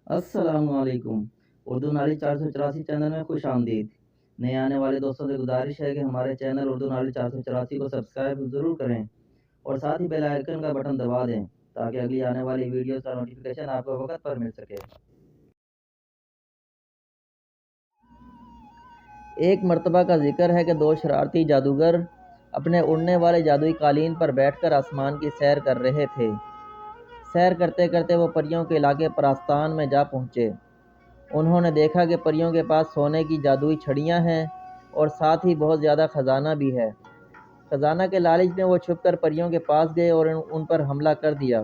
अस्सलाम वालेकुम। उर्दू नाली 484 चैनल में खुश आमदीद। नए आने वाले दोस्तों से गुजारिश है कि हमारे चैनल उर्दू नाली 484 को सब्सक्राइब ज़रूर करें और साथ ही बेल आइकन का बटन दबा दें ताकि अगली आने वाली वीडियोस का नोटिफिकेशन आपको वक्त पर मिल सके। एक मर्तबा का जिक्र है कि दो शरारती जादूगर अपने उड़ने वाले जादुई कालीन पर बैठकर आसमान की सैर कर रहे थे। सैर करते करते वो परियों के इलाके परास्तान में जा पहुँचे। उन्होंने देखा कि परियों के पास सोने की जादुई छड़ियाँ हैं और साथ ही बहुत ज़्यादा ख़जाना भी है। ख़जाना के लालच में वो छुपकर परियों के पास गए और उन पर हमला कर दिया।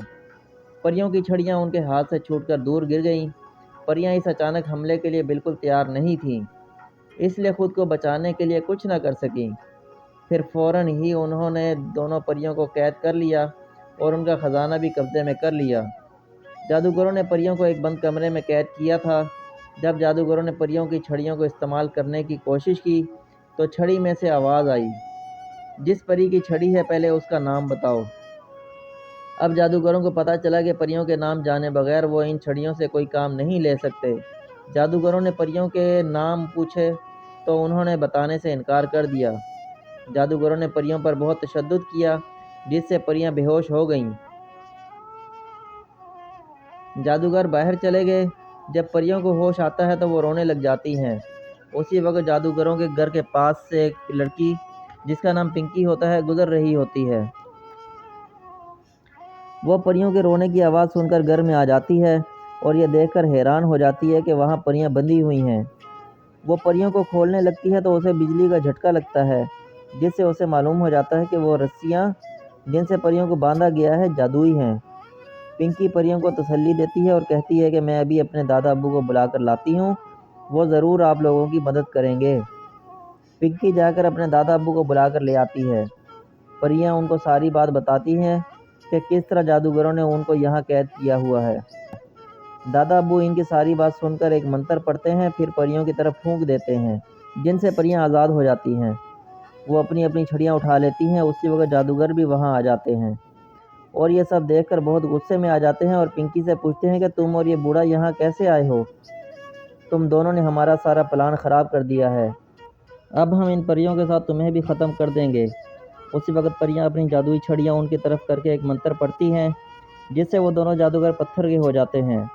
परियों की छड़ियाँ उनके हाथ से छूटकर दूर गिर गईं। परियां इस अचानक हमले के लिए बिल्कुल तैयार नहीं थीं, इसलिए खुद को बचाने के लिए कुछ न कर सकीं। फिर फ़ौरन ही उन्होंने दोनों परियों को कैद कर लिया और उनका ख़जाना भी कब्ज़े में कर लिया। जादूगरों ने परियों को एक बंद कमरे में कैद किया था। जब जादूगरों ने परियों की छड़ियों को इस्तेमाल करने की कोशिश की तो छड़ी में से आवाज़ आई, जिस परी की छड़ी है पहले उसका नाम बताओ। अब जादूगरों को पता चला कि परियों के नाम जाने बगैर वो इन छड़ियों से कोई काम नहीं ले सकते। जादूगरों ने परियों के नाम पूछे तो उन्होंने बताने से इनकार कर दिया। जादूगरों ने परियों पर बहुत तशद्दुद किया, जिससे परियां बेहोश हो गईं। जादूगर बाहर चले गए। जब परियों को होश आता है तो वो रोने लग जाती हैं। उसी वक्त जादूगरों के घर के पास से एक लड़की, जिसका नाम पिंकी होता है, गुजर रही होती है। वो परियों के रोने की आवाज़ सुनकर घर में आ जाती है और ये देखकर हैरान हो जाती है कि वहाँ परियां बंधी हुई हैं। वो परियों को खोलने लगती है तो उसे बिजली का झटका लगता है, जिससे उसे मालूम हो जाता है कि वो रस्सियाँ जिनसे परियों को बांधा गया है जादुई हैं। पिंकी परियों को तसल्ली देती है और कहती है कि मैं अभी अपने दादा अब्बू को बुला कर लाती हूँ, वो ज़रूर आप लोगों की मदद करेंगे। पिंकी जाकर अपने दादा अब्बू को बुला कर ले आती है। परियां उनको सारी बात बताती हैं कि किस तरह जादूगरों ने उनको यहाँ कैद किया हुआ है। दादा अब्बू इनकी सारी बात सुनकर एक मंत्र पढ़ते हैं, फिर परियों की तरफ फूंक देते हैं, जिनसे परियां आज़ाद हो जाती हैं। वो अपनी अपनी छड़ियाँ उठा लेती हैं। उसी वक्त जादूगर भी वहाँ आ जाते हैं और ये सब देखकर बहुत गुस्से में आ जाते हैं और पिंकी से पूछते हैं कि तुम और ये बूढ़ा यहाँ कैसे आए हो? तुम दोनों ने हमारा सारा प्लान ख़राब कर दिया है। अब हम इन परियों के साथ तुम्हें भी ख़त्म कर देंगे। उसी वक्त परियां अपनी जादुई छड़ियाँ उनकी तरफ करके एक मंत्र पढ़ती हैं, जिससे वो दोनों जादूगर पत्थर के हो जाते हैं।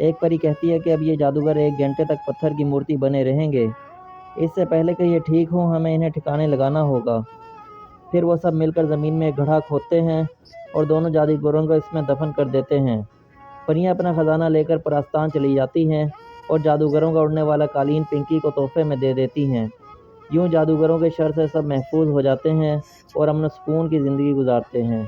एक परी कहती है कि अब ये जादूगर 1 घंटे तक पत्थर की मूर्ति बने रहेंगे। इससे पहले कि ये ठीक हो हमें इन्हें ठिकाने लगाना होगा। फिर वो सब मिलकर ज़मीन में एक गड्ढा खोदते हैं और दोनों जादूगरों को इसमें दफन कर देते हैं। परियां अपना ख़जाना लेकर परास्तान चली जाती हैं और जादूगरों का उड़ने वाला कालीन पिंकी को तोहफे में दे देती हैं। यूँ जादूगरों के शर से सब महफूज हो जाते हैं और अमन सुकून की ज़िंदगी गुजारते हैं।